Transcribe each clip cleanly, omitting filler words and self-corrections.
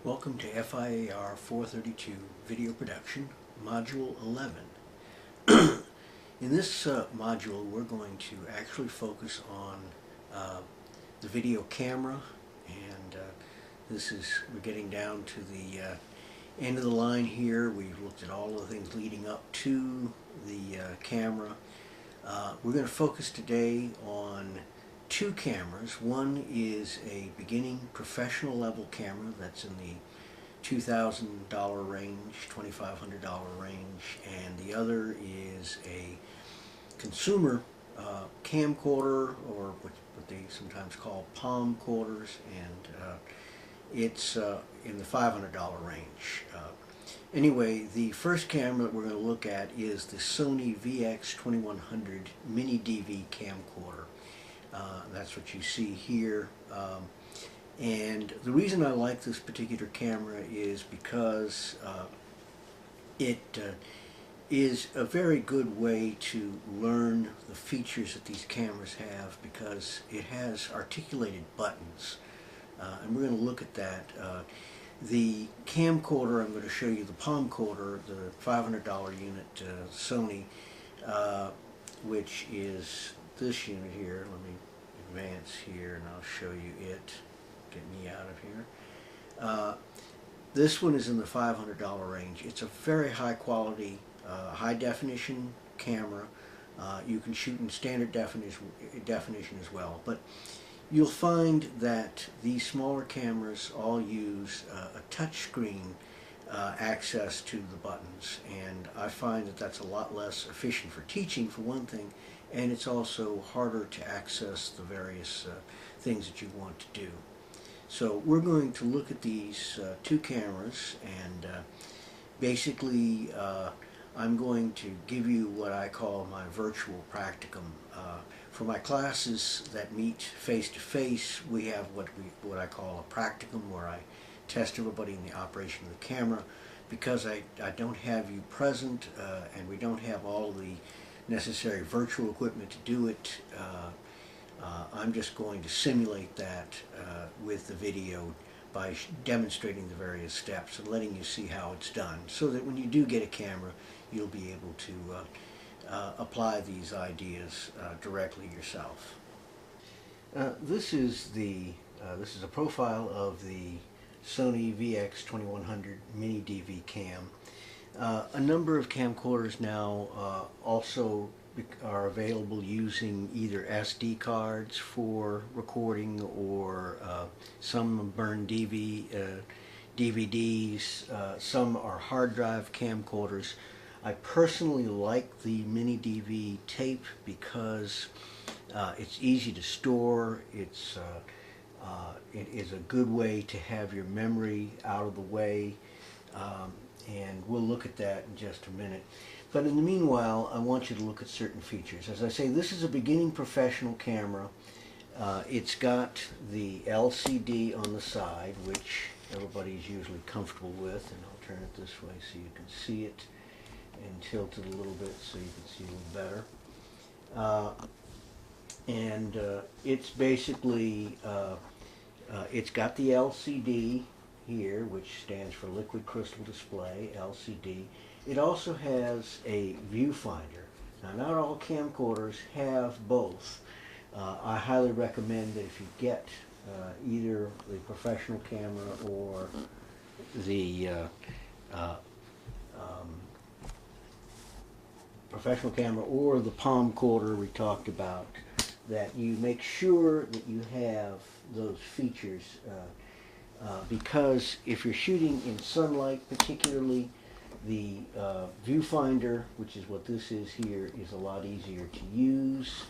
Welcome to FIAR 432 Video Production, Module 11. In this module, we're going to actually focus on the video camera, and we're getting down to the end of the line here. We've looked at all the things leading up to the camera. We're going to focus today on two cameras. One is a beginning professional level camera that's in the $2,000 range, $2,500 range, and the other is a consumer camcorder, or what they sometimes call palm quarters, and it's in the $500 range. Anyway, the first camera that we're going to look at is the Sony VX2100 Mini DV camcorder. That's what you see here. And the reason I like this particular camera is because it is a very good way to learn the features that these cameras have, because it has articulated buttons. And we're going to look at that. The camcorder, I'm going to show you the palm quarter, the $500 unit Sony, which is this unit here. Let me advance here and I'll show you it. Get me out of here. This one is in the $500 range. It's a very high quality, high definition camera. You can shoot in standard definition as well, but you'll find that these smaller cameras all use a touch screen access to the buttons, and I find that that's a lot less efficient for teaching, for one thing, and it's also harder to access the various things that you want to do. So we're going to look at these two cameras, and basically I'm going to give you what I call my virtual practicum. For my classes that meet face-to-face, we have what I call a practicum, where I test everybody in the operation of the camera. Because I don't have you present, and we don't have all the necessary virtual equipment to do it, I'm just going to simulate that with the video by demonstrating the various steps and letting you see how it's done, so that when you do get a camera, you'll be able to apply these ideas directly yourself. This is a profile of the Sony VX2100 Mini DV cam. A number of camcorders now also are available using either SD cards for recording, or some burn DVDs. Some are hard drive camcorders. I personally like the Mini DV tape because it's easy to store. It is a good way to have your memory out of the way, and we'll look at that in just a minute. But in the meanwhile, I want you to look at certain features. As I say, this is a beginning professional camera. It's got the LCD on the side, which everybody's usually comfortable with, and I'll turn it this way so you can see it, and tilt it a little bit so you can see a little better. It's basically, it's got the LCD here, which stands for Liquid Crystal Display, LCD. It also has a viewfinder. Now, not all camcorders have both. I highly recommend that if you get either the professional camera or the palm quarter we talked about, that you make sure that you have those features, because if you're shooting in sunlight particularly, the viewfinder, which is what this is here, is a lot easier to use.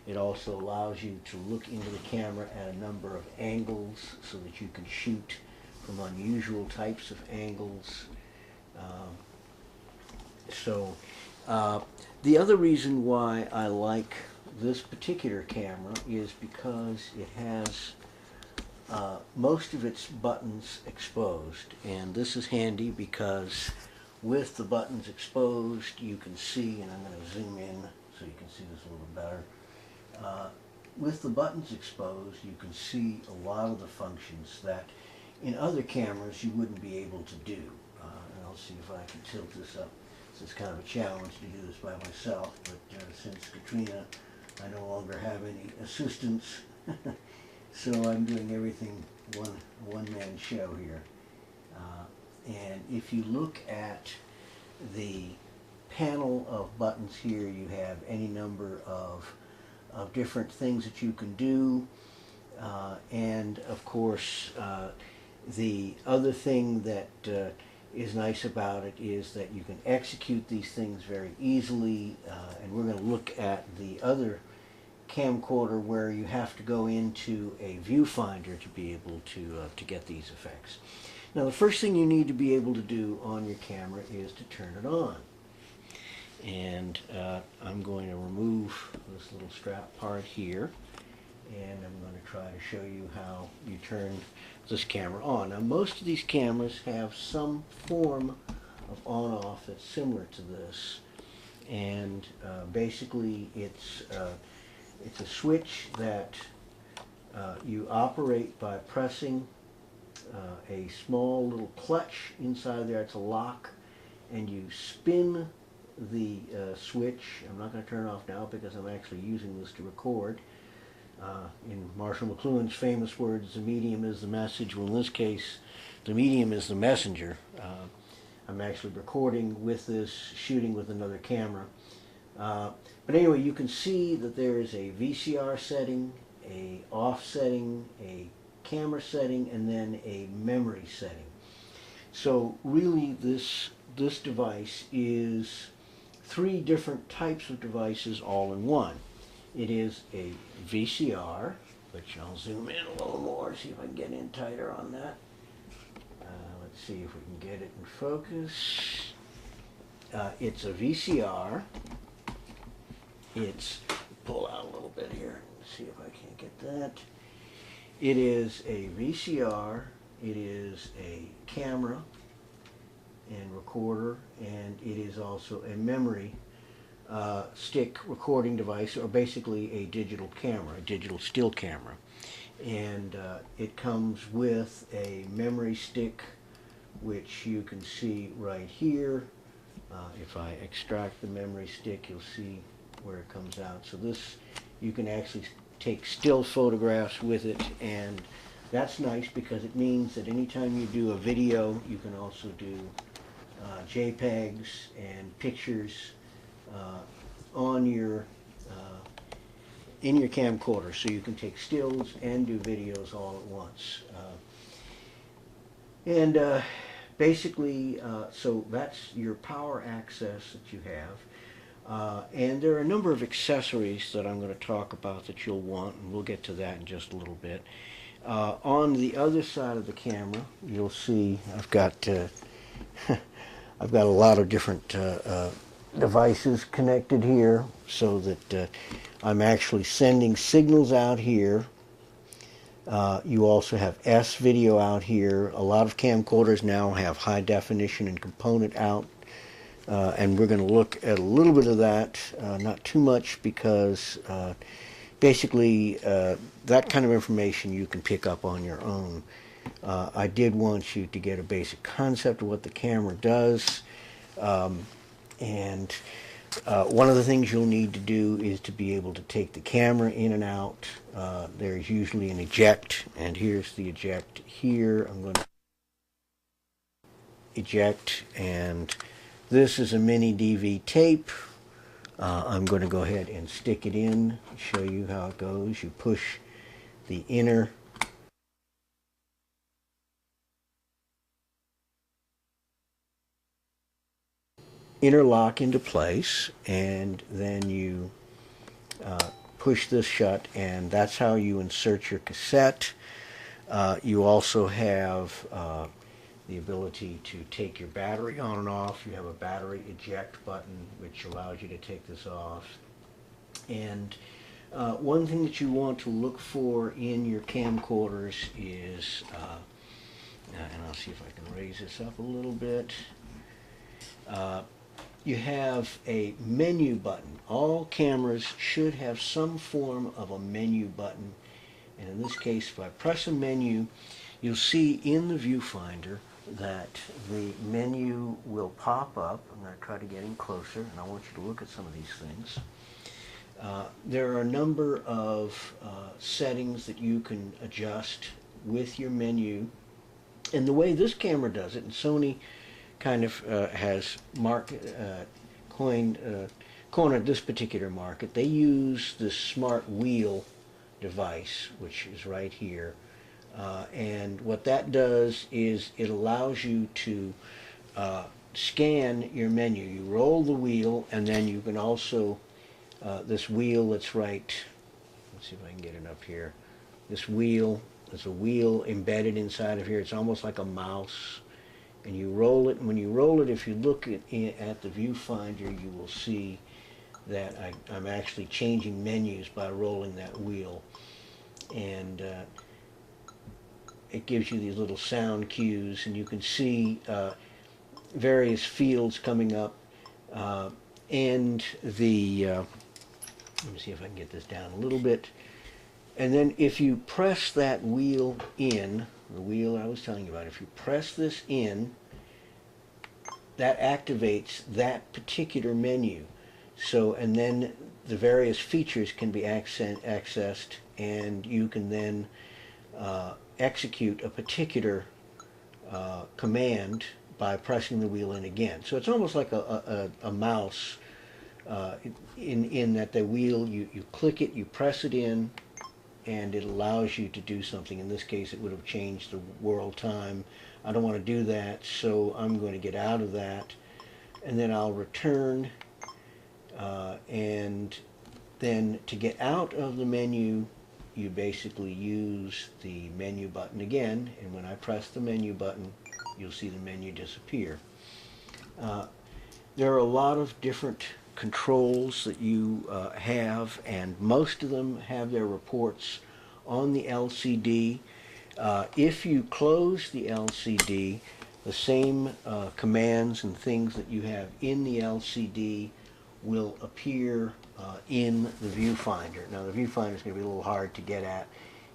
It also allows you to look into the camera at a number of angles so that you can shoot from unusual types of angles. The other reason why I like this particular camera is because it has most of its buttons exposed, and this is handy because with the buttons exposed you can see, and I'm going to zoom in so you can see this a little better. With the buttons exposed, you can see a lot of the functions that in other cameras you wouldn't be able to do. And I'll see if I can tilt this up. It's kind of a challenge to do this by myself, but since Katrina, I no longer have any assistance, so I'm doing everything one-man show here. And if you look at the panel of buttons here, you have any number of different things that you can do. And of course, the other thing that is nice about it is that you can execute these things very easily. And we're going to look at the other camcorder where you have to go into a viewfinder to be able to get these effects. Now, the first thing you need to be able to do on your camera is to turn it on. And I'm going to remove this little strap part here, and I'm going to try to show you how you turn this camera on. Now, most of these cameras have some form of on-off that's similar to this, and basically it's a switch that you operate by pressing a small little clutch inside there. It's a lock, and you spin the switch. I'm not going to turn it off now because I'm actually using this to record. In Marshall McLuhan's famous words, the medium is the message. Well, in this case, the medium is the messenger. I'm actually recording with this, shooting with another camera. But anyway, you can see that there is a VCR setting, a off setting, a camera setting, and then a memory setting. So really this device is three different types of devices all in one. It is a VCR, which I'll zoom in a little more, see if I can get in tighter on that. Let's see if we can get it in focus. It's a VCR. It's, pull out a little bit here, see if I can't get that. It is a VCR, it is a camera and recorder, and it is also a memory stick recording device, or basically a digital camera, a digital still camera. And it comes with a memory stick, which you can see right here. If I extract the memory stick, you'll see where it comes out. So this, you can actually take still photographs with it, and that's nice because it means that anytime you do a video, you can also do JPEGs and pictures on your in your camcorder, so you can take stills and do videos all at once. Basically, so that's your power access that you have. And there are a number of accessories that I'm going to talk about that you'll want, and we'll get to that in just a little bit. On the other side of the camera, you'll see I've got I've got a lot of different devices connected here, so that I'm actually sending signals out here. You also have S-video out here. A lot of camcorders now have high definition and component out. And we're going to look at a little bit of that, not too much, because basically that kind of information you can pick up on your own. I did want you to get a basic concept of what the camera does. And one of the things you'll need to do is to be able to take the camera in and out. There's usually an eject, and here's the eject here. I'm going to eject, and this is a mini DV tape. I'm going to go ahead and stick it in, show you how it goes. You push the inner lock into place, and then you push this shut, and that's how you insert your cassette. You also have the ability to take your battery on and off. You have a battery eject button which allows you to take this off. And one thing that you want to look for in your camcorders is, and I'll see if I can raise this up a little bit, you have a menu button. All cameras should have some form of a menu button. And in this case, if I press a menu, you'll see in the viewfinder that the menu will pop up. I'm going to try to get in closer, and I want you to look at some of these things. There are a number of settings that you can adjust with your menu. And the way this camera does it, and Sony kind of has cornered this particular market, they use the smart wheel device, which is right here. And what that does is it allows you to scan your menu. You roll the wheel, and then you can also, this wheel that's right, let's see if I can get it up here. This wheel, there's a wheel embedded inside of here. It's almost like a mouse. And you roll it, and when you roll it, if you look at the viewfinder, you will see that I'm actually changing menus by rolling that wheel. And it gives you these little sound cues, and you can see various fields coming up, and the let me see if I can get this down a little bit. And then if you press that wheel in, the wheel I was telling you about, if you press this in, that activates that particular menu. So, and then the various features can be accessed, and you can then execute a particular command by pressing the wheel in again. So it's almost like a mouse in that the wheel, you click it, you press it in, and it allows you to do something. In this case, it would have changed the world time. I don't want to do that, so I'm going to get out of that, and then I'll return, and then to get out of the menu, you basically use the menu button again, and when I press the menu button, you'll see the menu disappear. There are a lot of different controls that you have, and most of them have their reports on the LCD. If you close the LCD, the same commands and things that you have in the LCD will appear in the viewfinder. Now the viewfinder is going to be a little hard to get at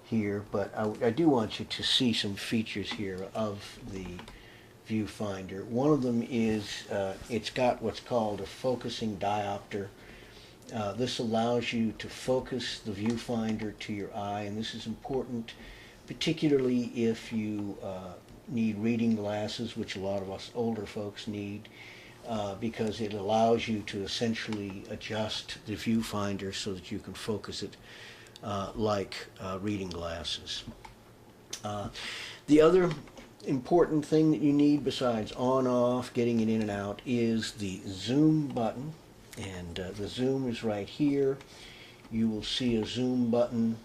here, but I do want you to see some features here of the viewfinder. One of them is it's got what's called a focusing diopter. This allows you to focus the viewfinder to your eye, and this is important particularly if you need reading glasses, which a lot of us older folks need, because it allows you to essentially adjust the viewfinder so that you can focus it like reading glasses. The other important thing that you need besides on-off, getting it in and out, is the zoom button, and the zoom is right here. You will see a zoom button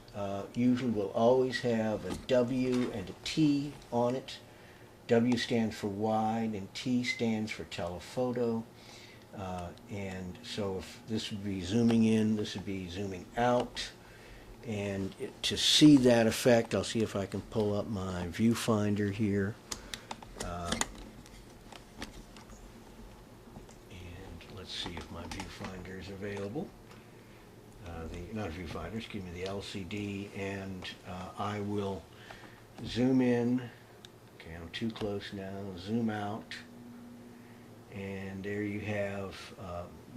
usually will always have a W and a T on it. W stands for wide and T stands for telephoto, and so if this would be zooming in, this would be zooming out. And to see that effect, I'll see if I can pull up my viewfinder here. And let's see if my viewfinder is available. Not viewfinder, excuse me, the LCD, and I will zoom in. Okay, I'm too close now. Zoom out. And there you have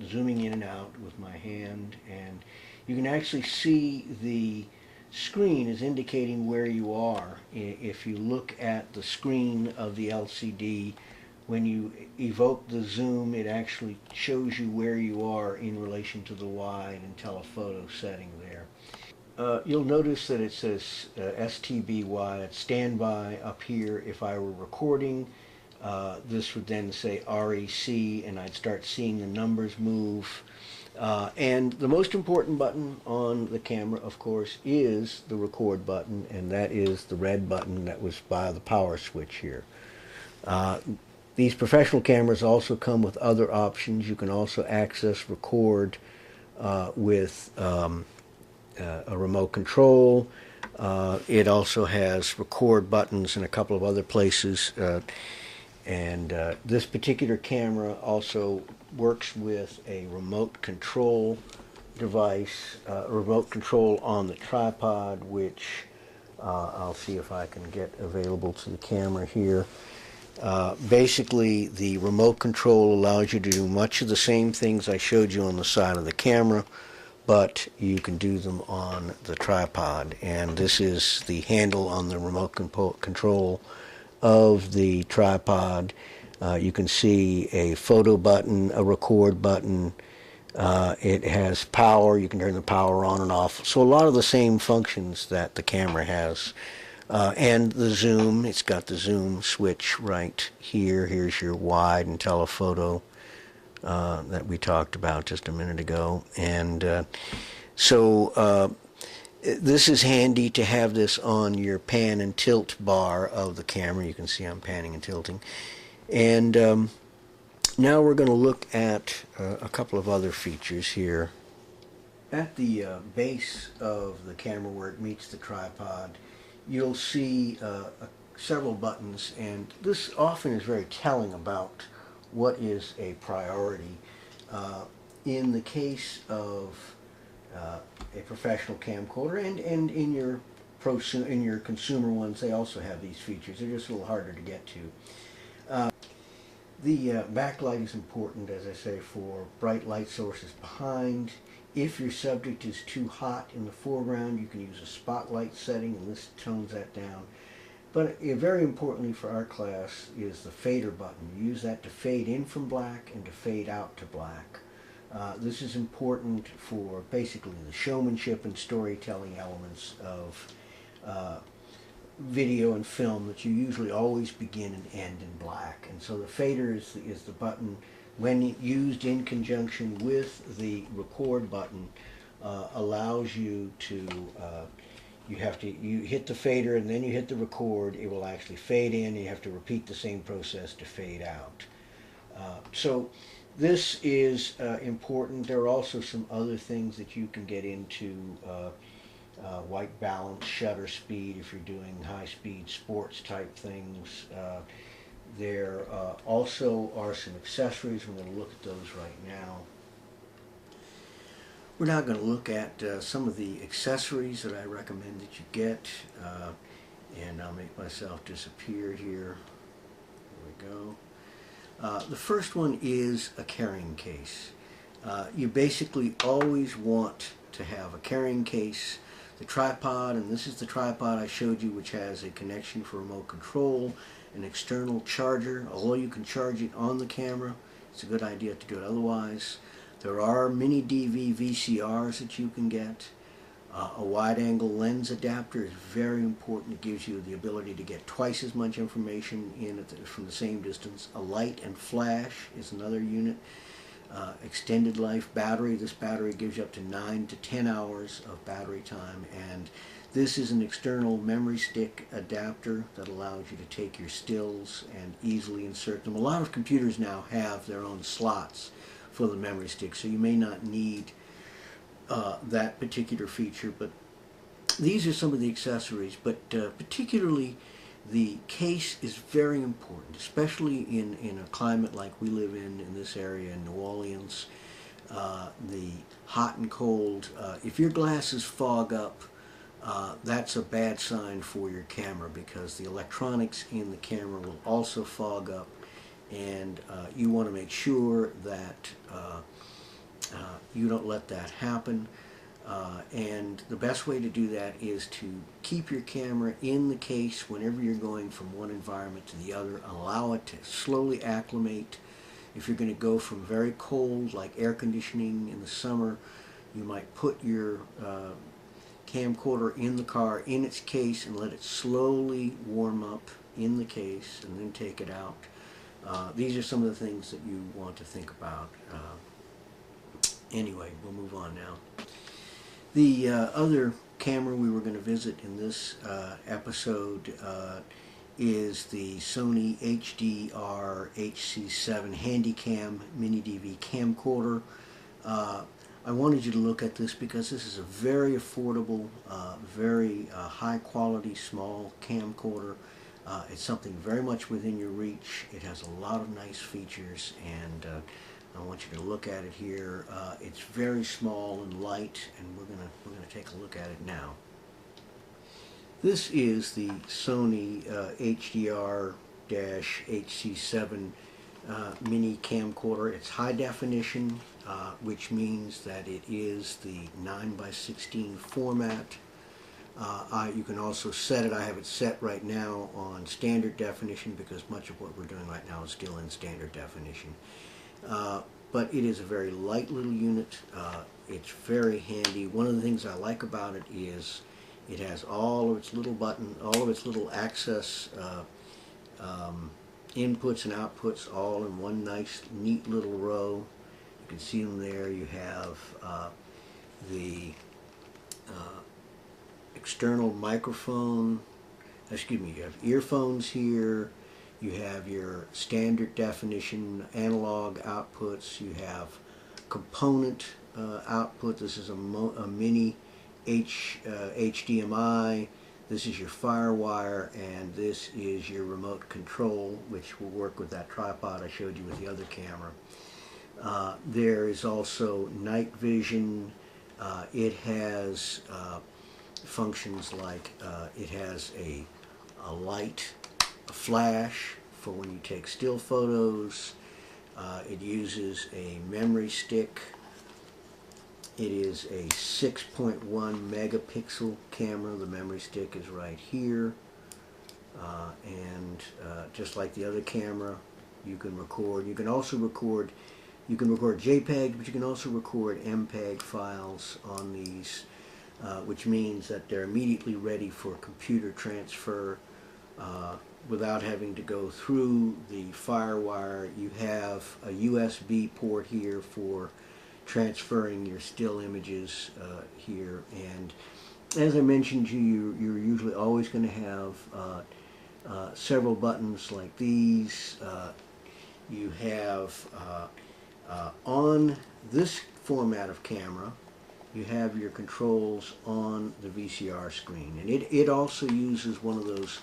zooming in and out with my hand, and you can actually see the screen is indicating where you are. If you look at the screen of the LCD, when you evoke the zoom, it actually shows you where you are in relation to the wide and telephoto setting there. You'll notice that it says STBY, standby up here. If I were recording, this would then say REC, and I'd start seeing the numbers move. And the most important button on the camera, of course, is the record button, and that is the red button that was by the power switch here. These professional cameras also come with other options. You can also access record with a remote control. It also has record buttons in a couple of other places. And this particular camera also works with a remote control device, remote control on the tripod, which I'll see if I can get available to the camera here. Basically, the remote control allows you to do much of the same things I showed you on the side of the camera, but you can do them on the tripod. And this is the handle on the remote control of the tripod. You can see a photo button, a record button. It has power. You can turn the power on and off. So a lot of the same functions that the camera has. And the zoom, it's got the zoom switch right here. Here's your wide and telephoto that we talked about just a minute ago. And so this is handy to have this on your pan and tilt bar of the camera. You can see I'm panning and tilting. And now we're going to look at a couple of other features here. At the base of the camera where it meets the tripod, you'll see several buttons, and this often is very telling about what is a priority. In the case of a professional camcorder, and in your consumer ones, they also have these features. They're just a little harder to get to. The backlight is important, as I say, for bright light sources behind. If your subject is too hot in the foreground, you can use a spotlight setting, and this tones that down. But very importantly for our class is the fader button. You use that to fade in from black and to fade out to black. This is important for basically the showmanship and storytelling elements of video and film that you usually always begin and end in black. And so the fader is the button, when used in conjunction with the record button, allows you to, you hit the fader and then you hit the record. It will actually fade in. You have to repeat the same process to fade out. So this is important. There are also some other things that you can get into. White balance, shutter speed if you're doing high-speed sports type things. There also are some accessories. We're going to look at those right now. We're now going to look at some of the accessories that I recommend that you get. And I'll make myself disappear here. There we go. The first one is a carrying case. You basically always want to have a carrying case. The tripod, and this is the tripod I showed you, which has a connection for remote control, an external charger. Although you can charge it on the camera, it's a good idea to do it otherwise. There are mini DV VCRs that you can get. A wide-angle lens adapter is very important. It gives you the ability to get twice as much information in from the same distance. A light and flash is another unit. Extended life battery. This battery gives you up to 9 to 10 hours of battery time, and this is an external memory stick adapter that allows you to take your stills and easily insert them. A lot of computers now have their own slots for the memory stick, so you may not need that particular feature, but these are some of the accessories. But particularly the case is very important, especially in a climate like we live in this area in New Orleans. The hot and cold, if your glasses fog up, that's a bad sign for your camera, because the electronics in the camera will also fog up, and you want to make sure that you don't let that happen. And the best way to do that is to keep your camera in the case whenever you're going from one environment to the other. Allow it to slowly acclimate. If you're going to go from very cold, like air conditioning in the summer, you might put your camcorder in the car in its case and let it slowly warm up in the case and then take it out. These are some of the things that you want to think about. Anyway, we'll move on now. The other camera we were going to visit in this episode is the Sony HDR HC7 Handycam Mini DV camcorder. I wanted you to look at this because this is a very affordable, very high quality small camcorder. It's something very much within your reach. It has a lot of nice features, and I want you to look at it here. It's very small and light, and we're gonna take a look at it now. This is the Sony HDR-HC7 mini camcorder. It's high definition, which means that it is the 9:16 format. You can also set it, I have it set right now on standard definition because much of what we're doing right now is still in standard definition. But it is a very light little unit. It's very handy. One of the things I like about it is it has all of its little all of its little access inputs and outputs all in one nice, neat little row. You can see them there. You have the external microphone, you have earphones here. You have your standard definition analog outputs. You have component output. This is a mini HDMI. This is your FireWire, and this is your remote control, which will work with that tripod I showed you with the other camera. There is also night vision. It has functions like it has a light, a flash for when you take still photos. It uses a memory stick. It is a 6.1 megapixel camera. The memory stick is right here. And just like the other camera, you can record. You can also record, JPEG, but you can also record MPEG files on these, which means that they're immediately ready for computer transfer without having to go through the FireWire. You have a USB port here for transferring your still images here, and as I mentioned to you, you're usually always going to have several buttons like these. You have on this format of camera, you have your controls on the VCR screen, and it also uses one of those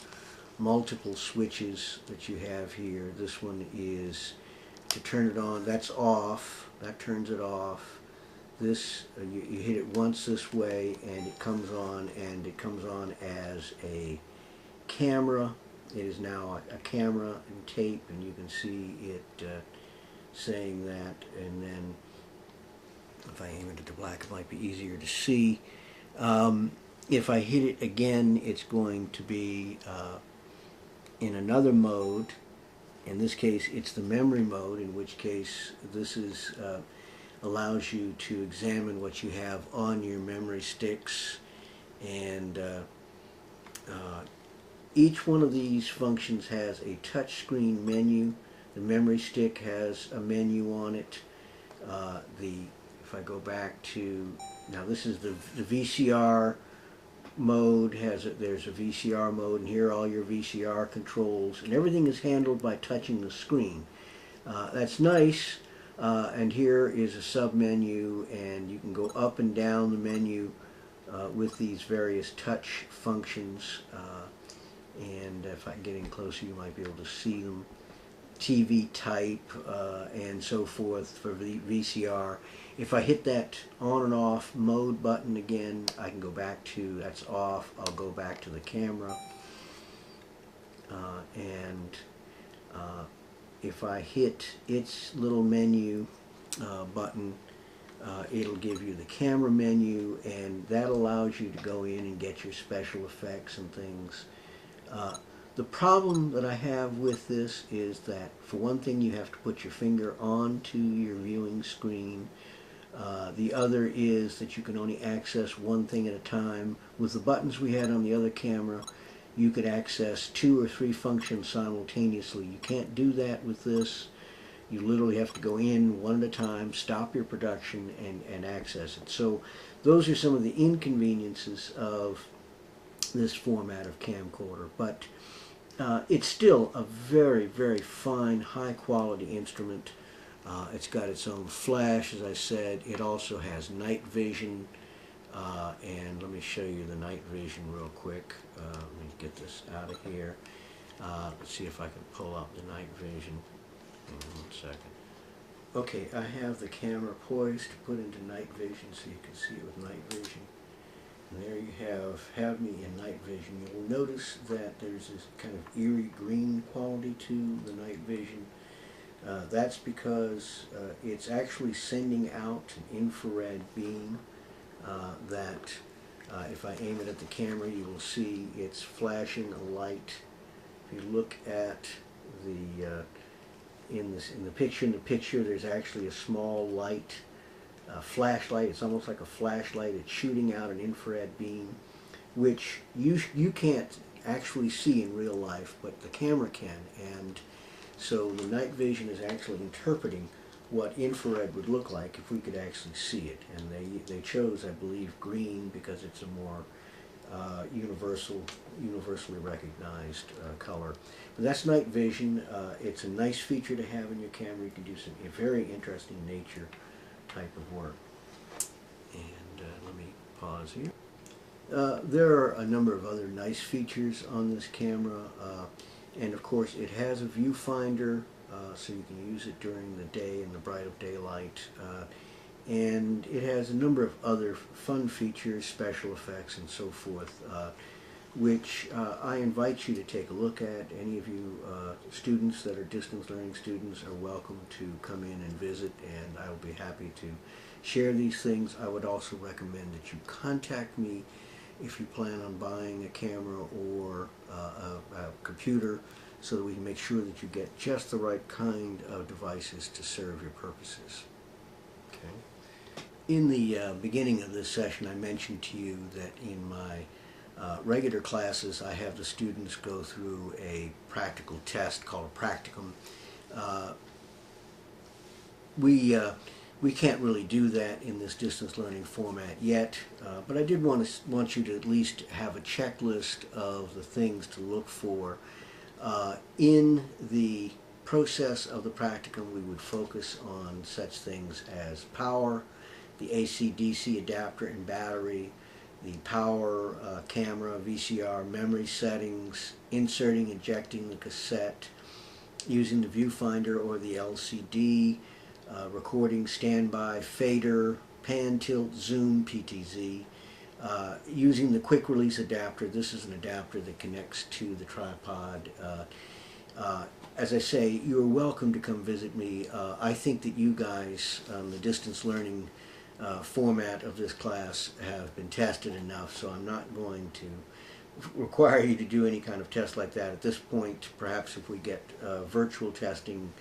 multiple switches that you have here. This one is to turn it on. That's off. That turns it off. This you hit it once this way and it comes on, and it comes on as a camera. It is now a camera and tape, and you can see it saying that. And then if I aim it at the black, it might be easier to see. If I hit it again, it's going to be in another mode. In this case, it's the memory mode, in which case this is allows you to examine what you have on your memory sticks. And each one of these functions has a touch screen menu. The memory stick has a menu on it. If I go back to, now this is the VCR mode, there's a VCR mode, and here are all your VCR controls, and everything is handled by touching the screen. That's nice. And here is a sub menu, and you can go up and down the menu with these various touch functions. And if I get in closer, you might be able to see them. TV type and so forth for the VCR. If I hit that on and off mode button again, I can go back to, that's off, I'll go back to the camera. If I hit its little menu button, it'll give you the camera menu, and that allows you to go in and get your special effects and things. The problem that I have with this is that, for one thing, you have to put your finger onto your viewing screen. The other is that you can only access one thing at a time. With the buttons we had on the other camera, you could access 2 or 3 functions simultaneously. You can't do that with this. You literally have to go in one at a time, stop your production, and access it. So those are some of the inconveniences of this format of camcorder. But it's still a very, very fine, high-quality instrument. It's got its own flash, as I said. It also has night vision, and let me show you the night vision real quick. Let me get this out of here. Let's see if I can pull up the night vision. One second. Okay, I have the camera poised to put into night vision so you can see it with night vision. And there you have me in night vision. You'll notice that there's this kind of eerie green quality to the night vision. That's because it's actually sending out an infrared beam that if I aim it at the camera, you will see it's flashing a light. If you look at the in the picture, there's actually a small light, flashlight. It's almost like a flashlight. It's shooting out an infrared beam, which you can't actually see in real life, but the camera can. And so the night vision is actually interpreting what infrared would look like if we could actually see it. And they chose, I believe, green because it's a more universally recognized color. But that's night vision. It's a nice feature to have in your camera. You can do some very interesting nature type of work. And let me pause here. There are a number of other nice features on this camera, and of course it has a viewfinder, so you can use it during the day in the bright of daylight, and it has a number of other fun features, special effects and so forth, which I invite you to take a look at. Any of you students that are distance learning students are welcome to come in and visit, and I will be happy to share these things. I would also recommend that you contact me if you plan on buying a camera or a computer, so that we can make sure that you get just the right kind of devices to serve your purposes. Okay. In the beginning of this session, I mentioned to you that in my regular classes, I have the students go through a practical test called a practicum. We can't really do that in this distance learning format yet, but I did want you to at least have a checklist of the things to look for. In the process of the practicum, we would focus on such things as power, the AC-DC adapter and battery, the power, camera, VCR, memory settings, inserting, ejecting the cassette, using the viewfinder or the LCD, recording, standby, fader, pan, tilt, zoom, PTZ, using the quick release adapter. This is an adapter that connects to the tripod. As I say, you're welcome to come visit me. I think that you guys, the distance learning format of this class, have been tested enough, so I'm not going to require you to do any kind of test like that at this point. Perhaps if we get virtual testing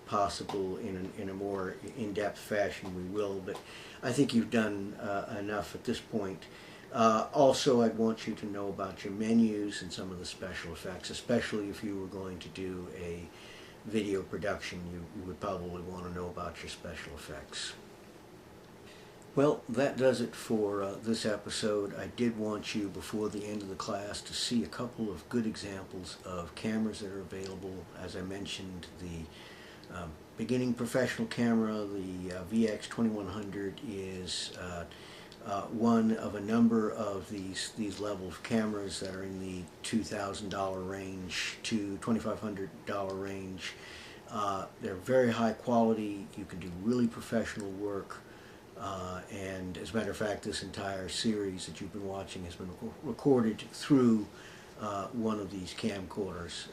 possible in a more in-depth fashion, we will, but I think you've done enough at this point. Also, I'd want you to know about your menus and some of the special effects, especially if you were going to do a video production. You would probably want to know about your special effects. Well, that does it for this episode. I did want you, before the end of the class, to see a couple of good examples of cameras that are available. As I mentioned, the beginning professional camera, the VX2100, is one of a number of these level of cameras that are in the $2,000 range to $2,500 range. They're very high quality. You can do really professional work. And as a matter of fact, this entire series that you've been watching has been recorded through one of these camcorders,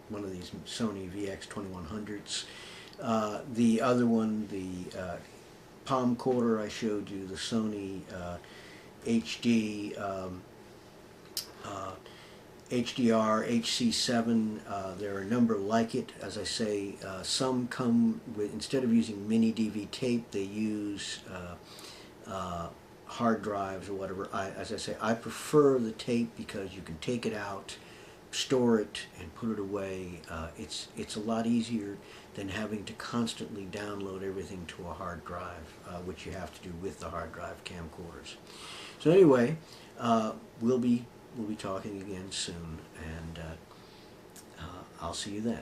one of these Sony VX2100s. The other one, the palmcorder I showed you, the Sony HD HDR HC7, there are a number like it. As I say, some come with, instead of using mini DV tape, they use hard drives or whatever. As I say, I prefer the tape because you can take it out, store it, and put it away. It's a lot easier than having to constantly download everything to a hard drive, which you have to do with the hard drive camcorders. So anyway, we'll be talking again soon, and I'll see you then.